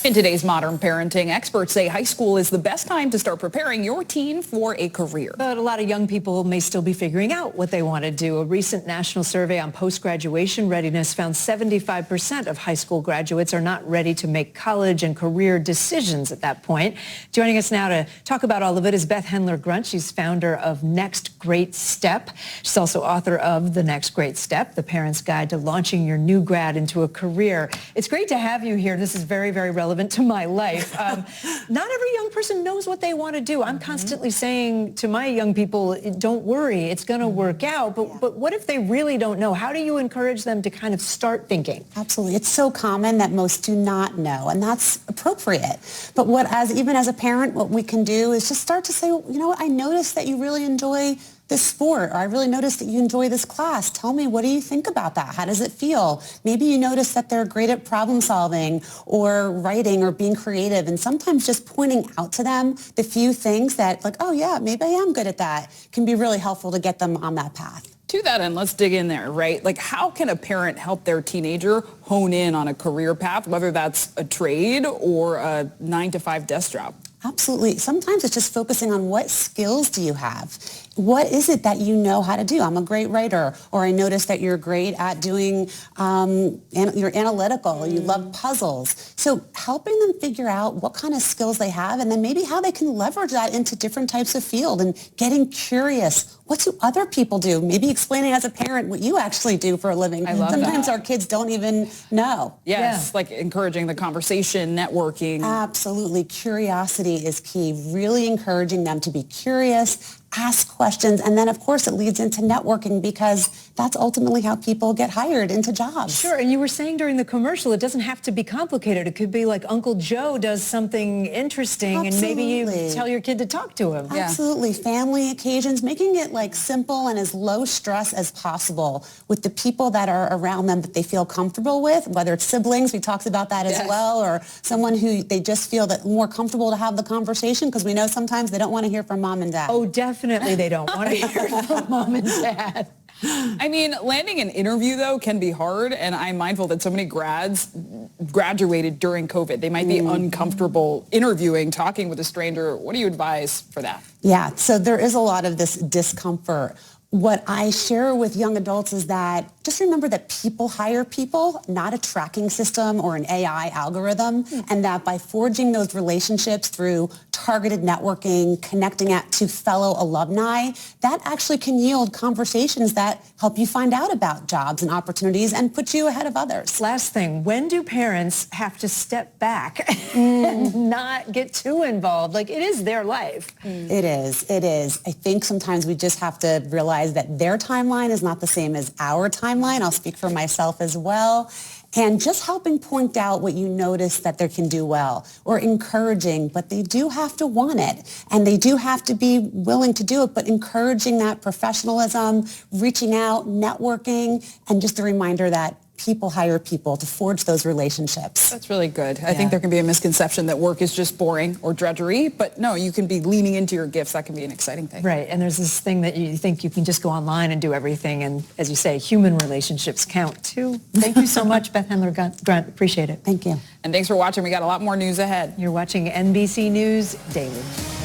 In today's modern parenting, experts say high school is the best time to start preparing your teen for a career. But a lot of young people may still be figuring out what they want to do. A recent national survey on post-graduation readiness found 75% of high school graduates are not ready to make college and career decisions at that point. Joining us now to talk about all of it is Beth Hendler-Grunt. She's founder of Next Great Step. She's also author of The Next Great Step, The Parent's Guide to Launching Your New Grad into a Career. It's great to have you here. This is very, very relevant to my life. Not every young person knows what they want to do. I'm constantly saying to my young people, don't worry, it's going to work out. But what if they really don't know? How do you encourage them to kind of start thinking? Absolutely. It's so common that most do not know, and that's appropriate. But even as a parent, what we can do is just start to say, you know what, I noticed that you really enjoy this sport, or I really noticed that you enjoy this class. Tell me, what do you think about that? How does it feel? Maybe you notice that they're great at problem solving or writing or being creative, and sometimes just pointing out to them the few things that, like, oh yeah, maybe I am good at that, can be really helpful to get them on that path. To that end, let's dig in there, right? Like, how can a parent help their teenager hone in on a career path, whether that's a trade or a 9-to-5 desk job? Absolutely. Sometimes it's just focusing on what skills do you have? What is it that you know how to do? I'm a great writer, or I noticed that you're great at doing, you're analytical, you love puzzles. So helping them figure out what kind of skills they have, and then maybe how they can leverage that into different types of field, and getting curious. What do other people do? Maybe explaining as a parent what you actually do for a living. I love Sometimes that. Our kids don't even know. Yes, like encouraging the conversation, networking. Absolutely. Curiosity is key. Really encouraging them to be curious, ask questions, and then of course it leads into networking, because that's ultimately how people get hired into jobs. Sure, and you were saying during the commercial, it doesn't have to be complicated. It could be like Uncle Joe does something interesting. Absolutely. And maybe you tell your kid to talk to him. Absolutely. Family occasions, making it like simple and as low stress as possible with the people that are around them that they feel comfortable with, whether it's siblings, we talked about that as well, or someone who they just feel that more comfortable to have the conversation, because we know sometimes they don't want to hear from mom and dad. Oh, definitely they don't want to hear from mom and dad. I mean, landing an interview, though, can be hard, and I'm mindful that so many grads graduated during COVID. They might be uncomfortable interviewing, talking with a stranger. What do you advise for that? Yeah, so there is a lot of this discomfort. What I share with young adults is that just remember that people hire people, not a tracking system or an AI algorithm, and that by forging those relationships through targeted networking, connecting to fellow alumni, that actually can yield conversations that help you find out about jobs and opportunities and put you ahead of others. Last thing, when do parents have to step back and not get too involved? Like, it is their life. It is. I think sometimes we just have to realize that their timeline is not the same as our timeline. I'll speak for myself as well. And just helping point out what you notice that they can do well, or encouraging, but they do have to want it, and they do have to be willing to do it, but encouraging that professionalism, reaching out, networking, and just a reminder that people hire people to forge those relationships. That's really good. I think there can be a misconception that work is just boring or drudgery, but no, you can be leaning into your gifts. That can be an exciting thing. Right, and there's this thing that you think you can just go online and do everything, and as you say, human relationships count too. Thank you so much, Beth Hendler-Grunt. Appreciate it. Thank you. And thanks for watching. We got a lot more news ahead. You're watching NBC News Daily.